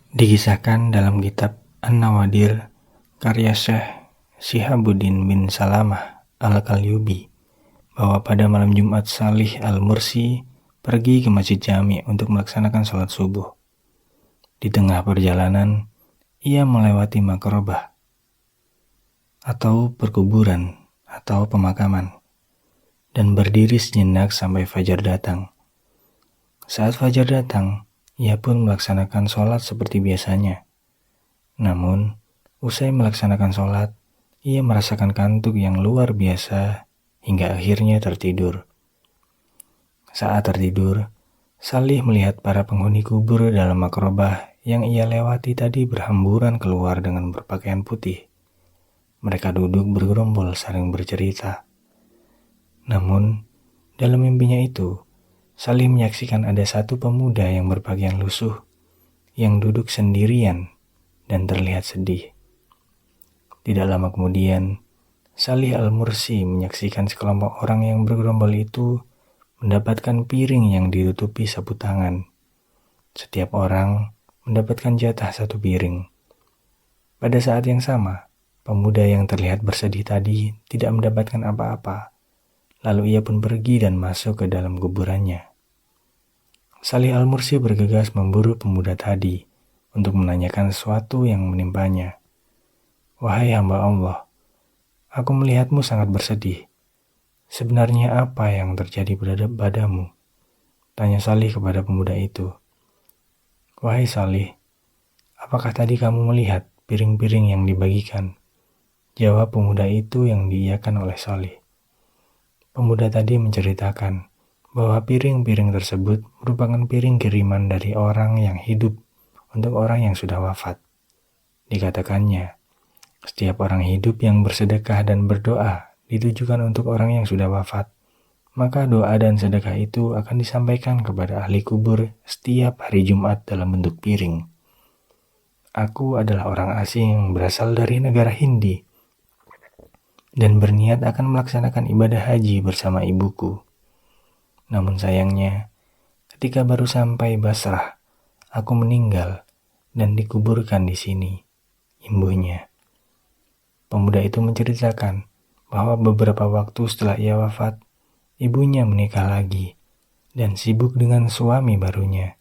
Dikisahkan dalam kitab An-Nawadir karya Syekh Syihabuddin bin Salamah Al-Qalyubi bahwa pada malam Jumat Salih Al-Mursi pergi ke Masjid Jami untuk melaksanakan sholat subuh. Di tengah perjalanan, ia melewati makrobah atau perkuburan atau pemakaman dan berdiri sejenak sampai fajar datang. Saat fajar datang, ia pun melaksanakan sholat seperti biasanya. Namun, usai melaksanakan sholat, ia merasakan kantuk yang luar biasa hingga akhirnya tertidur. Saat tertidur, Salih melihat para penghuni kubur dalam makrobah yang ia lewati tadi berhamburan keluar dengan berpakaian putih. Mereka duduk bergerombol saling bercerita. Namun, dalam mimpinya itu, Salih menyaksikan ada satu pemuda yang berpakaian lusuh, yang duduk sendirian dan terlihat sedih. Tidak lama kemudian, Salih Al-Mursi menyaksikan sekelompok orang yang bergerombol itu mendapatkan piring yang ditutupi sapu tangan. Setiap orang mendapatkan jatah satu piring. Pada saat yang sama, pemuda yang terlihat bersedih tadi tidak mendapatkan apa-apa. Lalu ia pun pergi dan masuk ke dalam kuburannya. Salih Al-Mursi bergegas memburu pemuda tadi untuk menanyakan sesuatu yang menimpanya. "Wahai hamba Allah, aku melihatmu sangat bersedih. Sebenarnya apa yang terjadi padamu?" tanya Salih kepada pemuda itu. "Wahai Salih, apakah tadi kamu melihat piring-piring yang dibagikan?" jawab pemuda itu yang diiyakan oleh Salih. Pemuda tadi menceritakan bahwa piring-piring tersebut merupakan piring kiriman dari orang yang hidup untuk orang yang sudah wafat. Dikatakannya, setiap orang hidup yang bersedekah dan berdoa ditujukan untuk orang yang sudah wafat, maka doa dan sedekah itu akan disampaikan kepada ahli kubur setiap hari Jumat dalam bentuk piring. Aku adalah orang asing yang berasal dari negara Hindi dan berniat akan melaksanakan ibadah haji bersama ibuku. Namun sayangnya, ketika baru sampai Basrah, aku meninggal dan dikuburkan di sini, imbuhnya. Pemuda itu menceritakan bahwa beberapa waktu setelah ia wafat, ibunya menikah lagi dan sibuk dengan suami barunya,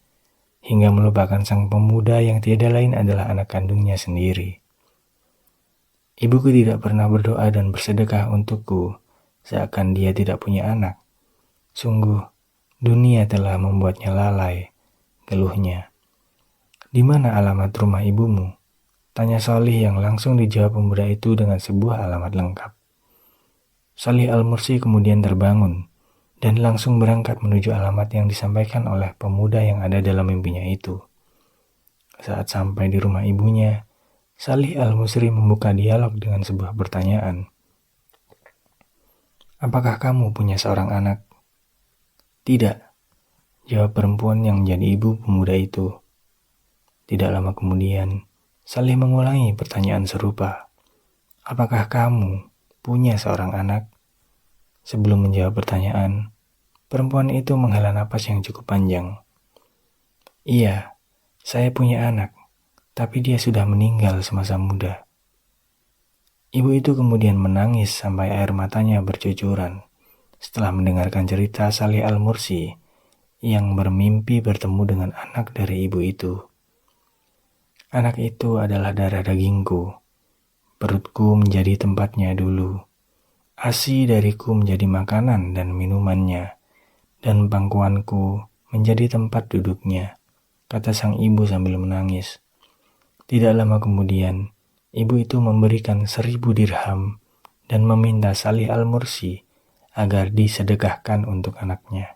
hingga melupakan sang pemuda yang tiada lain adalah anak kandungnya sendiri. Ibuku tidak pernah berdoa dan bersedekah untukku, seakan dia tidak punya anak. Sungguh, dunia telah membuatnya lalai, geluhnya. "Di mana alamat rumah ibumu?" tanya Salih yang langsung dijawab pemuda itu dengan sebuah alamat lengkap. Salih Al-Mursi kemudian terbangun dan langsung berangkat menuju alamat yang disampaikan oleh pemuda yang ada dalam mimpinya itu. Saat sampai di rumah ibunya, Salih Al-Mursi membuka dialog dengan sebuah pertanyaan. "Apakah kamu punya seorang anak?" "Tidak," jawab perempuan yang menjadi ibu pemuda itu. Tidak lama kemudian, Salih mengulangi pertanyaan serupa. "Apakah kamu punya seorang anak?" Sebelum menjawab pertanyaan, perempuan itu menghela napas yang cukup panjang. "Iya, saya punya anak, tapi dia sudah meninggal semasa muda." Ibu itu kemudian menangis sampai air matanya bercucuran setelah mendengarkan cerita Salih Al-Mursi yang bermimpi bertemu dengan anak dari ibu itu. "Anak itu adalah darah dagingku. Perutku menjadi tempatnya dulu. ASI dariku menjadi makanan dan minumannya, dan pangkuanku menjadi tempat duduknya," kata sang ibu sambil menangis. Tidak lama kemudian, ibu itu memberikan 1000 dirham dan meminta Salih Al-Mursi agar disedekahkan untuk anaknya.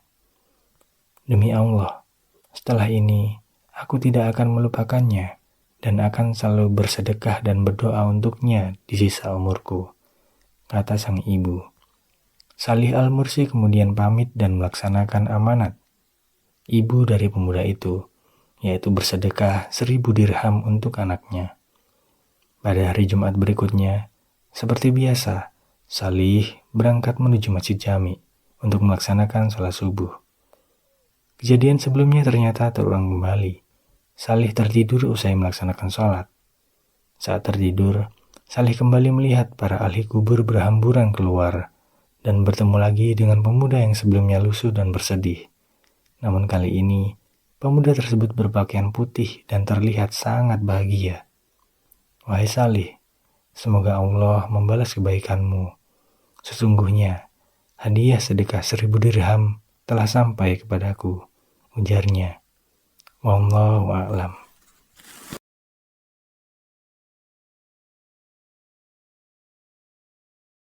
"Demi Allah, setelah ini aku tidak akan melupakannya dan akan selalu bersedekah dan berdoa untuknya di sisa umurku," kata sang ibu. Salih Al-Mursi kemudian pamit dan melaksanakan amanat ibu dari pemuda itu, yaitu bersedekah 1000 dirham untuk anaknya. Pada hari Jumat berikutnya, seperti biasa, Salih berangkat menuju Masjid Jami untuk melaksanakan sholat subuh. Kejadian sebelumnya ternyata terulang kembali. Salih tertidur usai melaksanakan sholat. Saat tertidur, Salih kembali melihat para ahli kubur berhamburan keluar dan bertemu lagi dengan pemuda yang sebelumnya lusuh dan bersedih. Namun kali ini, pemuda tersebut berpakaian putih dan terlihat sangat bahagia. Wahai Salih, semoga Allah membalas kebaikanmu. Sesungguhnya, hadiah sedekah 1000 dirham telah sampai kepadaku, ujarnya. Wallahu a'lam.